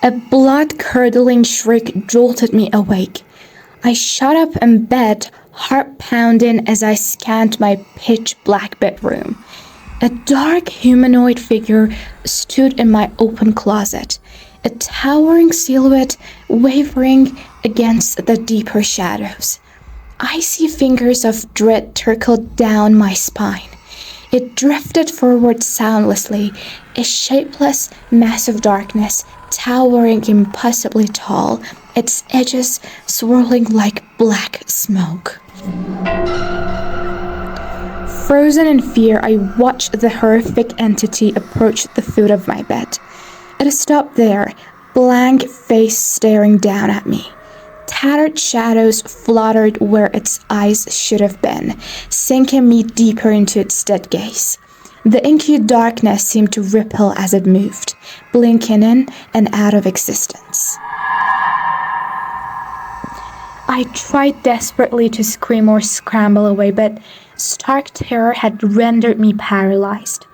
A blood-curdling shriek jolted me awake. I shot up in bed, heart pounding as I scanned my pitch-black bedroom. A dark humanoid figure stood in my open closet, a towering silhouette wavering against the deeper shadows. Icy fingers of dread trickled down my spine. It drifted forward soundlessly, a shapeless mass of darkness, towering impossibly tall, its edges swirling like black smoke. Frozen in fear, I watched the horrific entity approach the foot of my bed. It stopped there, blank face staring down at me. Tattered shadows fluttered where its eyes should have been, sinking me deeper into its dead gaze. The inky darkness seemed to ripple as it moved, blinking in and out of existence. I tried desperately to scream or scramble away, but stark terror had rendered me paralyzed.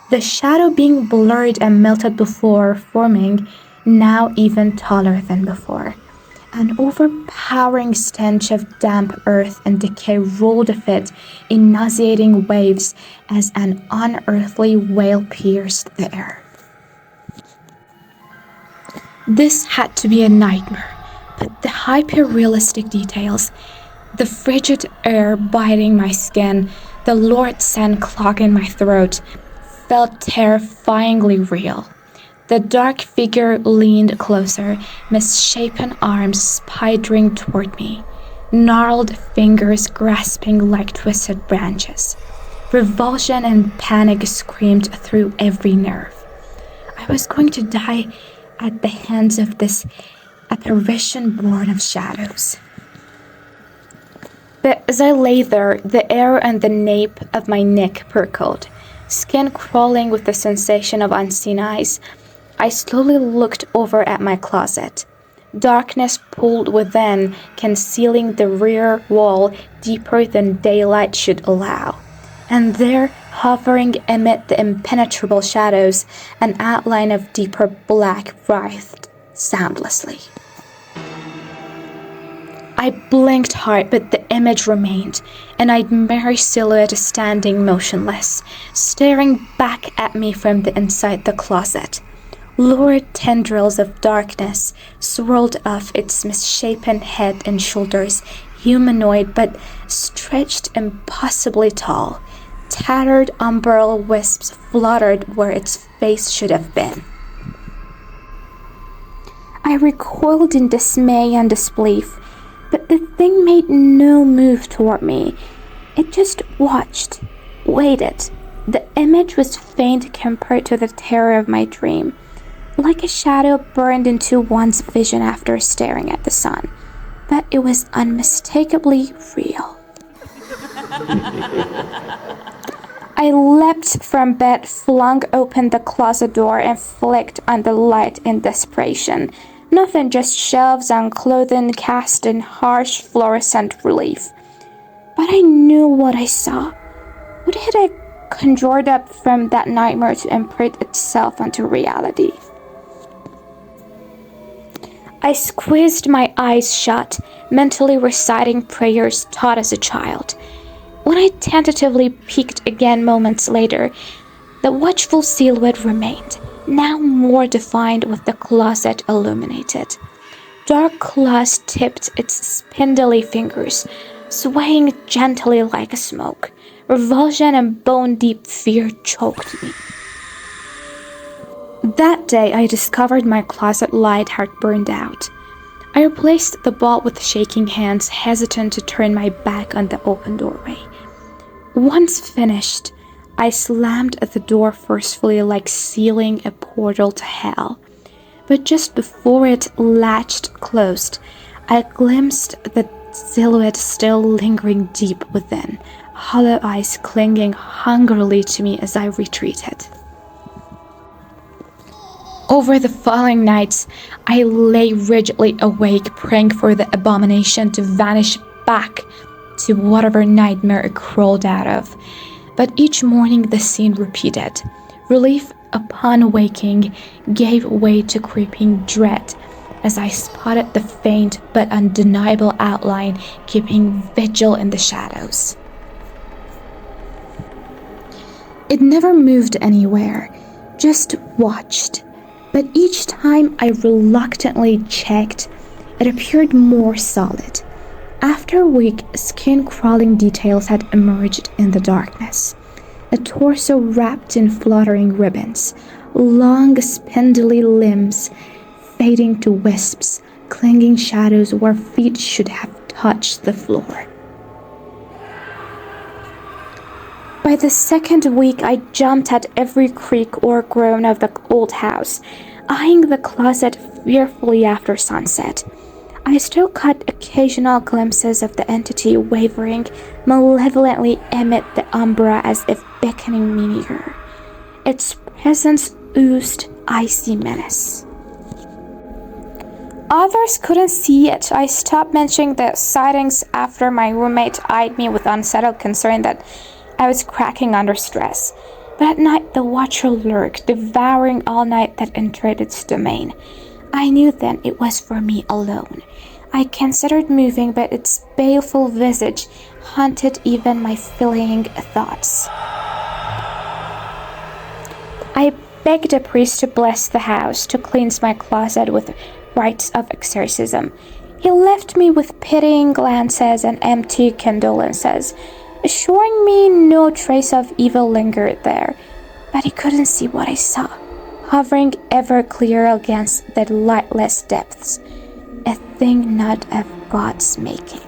The shadow being blurred and melted before forming, now even taller than before. An overpowering stench of damp earth and decay rolled off it in nauseating waves as an unearthly wail pierced the air. This had to be a nightmare, but the hyper-realistic details, the frigid air biting my skin, the lurid scent clogging my throat, felt terrifyingly real. The dark figure leaned closer, misshapen arms spidering toward me, gnarled fingers grasping like twisted branches. Revulsion and panic screamed through every nerve. I was going to die at the hands of this apparition born of shadows. But as I lay there, the air and the nape of my neck prickled, skin crawling with the sensation of unseen eyes. I slowly looked over at my closet. Darkness pulled within, concealing the rear wall deeper than daylight should allow. And there, hovering amid the impenetrable shadows, an outline of deeper black writhed soundlessly. I blinked hard, but the image remained, a nightmare silhouette standing motionless, staring back at me from the inside the closet. Lurid tendrils of darkness swirled off its misshapen head and shoulders, humanoid but stretched impossibly tall. Tattered umbrella wisps fluttered where its face should have been. I recoiled in dismay and disbelief, but the thing made no move toward me. It just watched, waited. The image was faint compared to the terror of my dream, like a shadow burned into one's vision after staring at the sun, but it was unmistakably real. I leapt from bed, flung open the closet door, and flicked on the light in desperation. Nothing, just shelves and clothing cast in harsh fluorescent relief. But I knew what I saw. What had I conjured up from that nightmare to imprint itself onto reality? I squeezed my eyes shut, mentally reciting prayers taught as a child. When I tentatively peeked again moments later, the watchful silhouette remained, now more defined with the closet illuminated. Dark claws tipped its spindly fingers, swaying gently like smoke. Revulsion and bone-deep fear choked me. That day, I discovered my closet light had burned out. I replaced the bulb with shaking hands, hesitant to turn my back on the open doorway. Once finished, I slammed the door forcefully, like sealing a portal to hell. But just before it latched closed, I glimpsed the silhouette still lingering deep within, hollow eyes clinging hungrily to me as I retreated. Over the following nights, I lay rigidly awake, praying for the abomination to vanish back to whatever nightmare it crawled out of. But each morning the scene repeated. Relief upon waking gave way to creeping dread as I spotted the faint but undeniable outline keeping vigil in the shadows. It never moved anywhere, just watched. But each time I reluctantly checked, it appeared more solid. After a week, skin-crawling details had emerged in the darkness. A torso wrapped in fluttering ribbons, long spindly limbs fading to wisps, clinging shadows where feet should have touched the floor. By the second week, I jumped at every creak or groan of the old house, eyeing the closet fearfully after sunset. I still caught occasional glimpses of the entity wavering malevolently amid the umbra as if beckoning me near. Its presence oozed icy menace. Others couldn't see it. I stopped mentioning the sightings after my roommate eyed me with unsettled concern that I was cracking under stress. But at night the watcher lurked, devouring all night that entered its domain. I knew then it was for me alone. I considered moving, but its baleful visage haunted even my fleeting thoughts. I begged a priest to bless the house, to cleanse my closet with rites of exorcism. He left me with pitying glances and empty condolences, assuring me no trace of evil lingered there. But he couldn't see what I saw, hovering ever clear against the lightless depths, a thing not of God's making.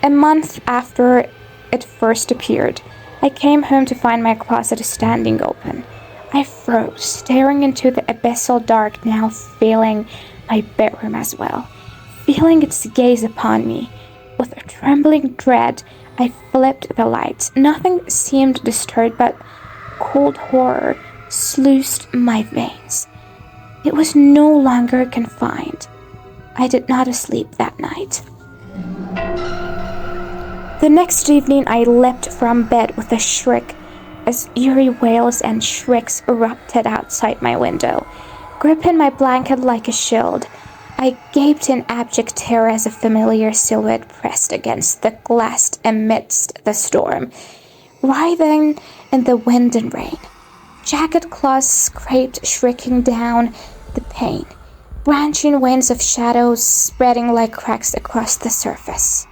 A month after it first appeared, I came home to find my closet standing open. I froze, staring into the abyssal dark now filling my bedroom as well, feeling its gaze upon me. With a trembling dread, I flipped the lights. Nothing seemed disturbed, but cold horror sluiced my veins. It was no longer confined. I did not sleep that night. The next evening, I leapt from bed with a shriek as eerie wails and shrieks erupted outside my window. Gripping my blanket like a shield, I gaped in abject terror as a familiar silhouette pressed against the glass amidst the storm, writhing in the wind and rain. Jagged claws scraped, shrieking down the pane, branching waves of shadows spreading like cracks across the surface.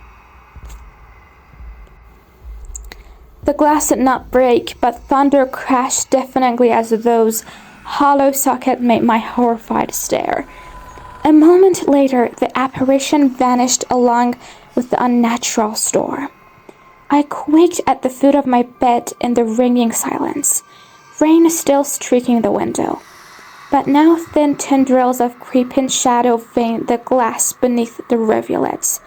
The glass did not break, but thunder crashed deafeningly as those hollow sockets made my horrified stare. A moment later, the apparition vanished along with the unnatural storm. I quaked at the foot of my bed in the ringing silence, rain still streaking the window. But now thin tendrils of creeping shadow veined the glass beneath the rivulets,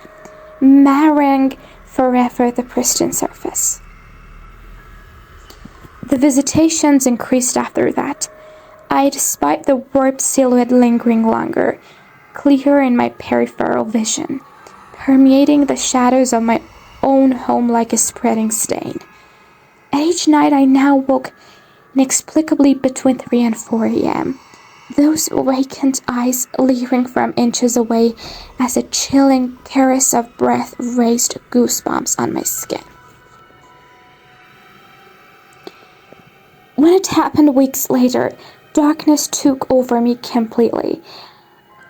marring forever the pristine surface. The visitations increased after that. Despite the warped silhouette lingering longer, clear in my peripheral vision, permeating the shadows of my own home like a spreading stain. At each night I now woke inexplicably between 3 and 4 a.m., those vacant eyes leering from inches away as a chilling caress of breath raised goosebumps on my skin. When it happened weeks later, darkness took over me completely.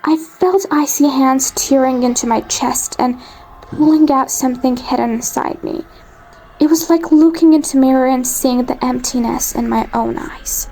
I felt icy hands tearing into my chest and pulling out something hidden inside me. It was like looking into a mirror and seeing the emptiness in my own eyes.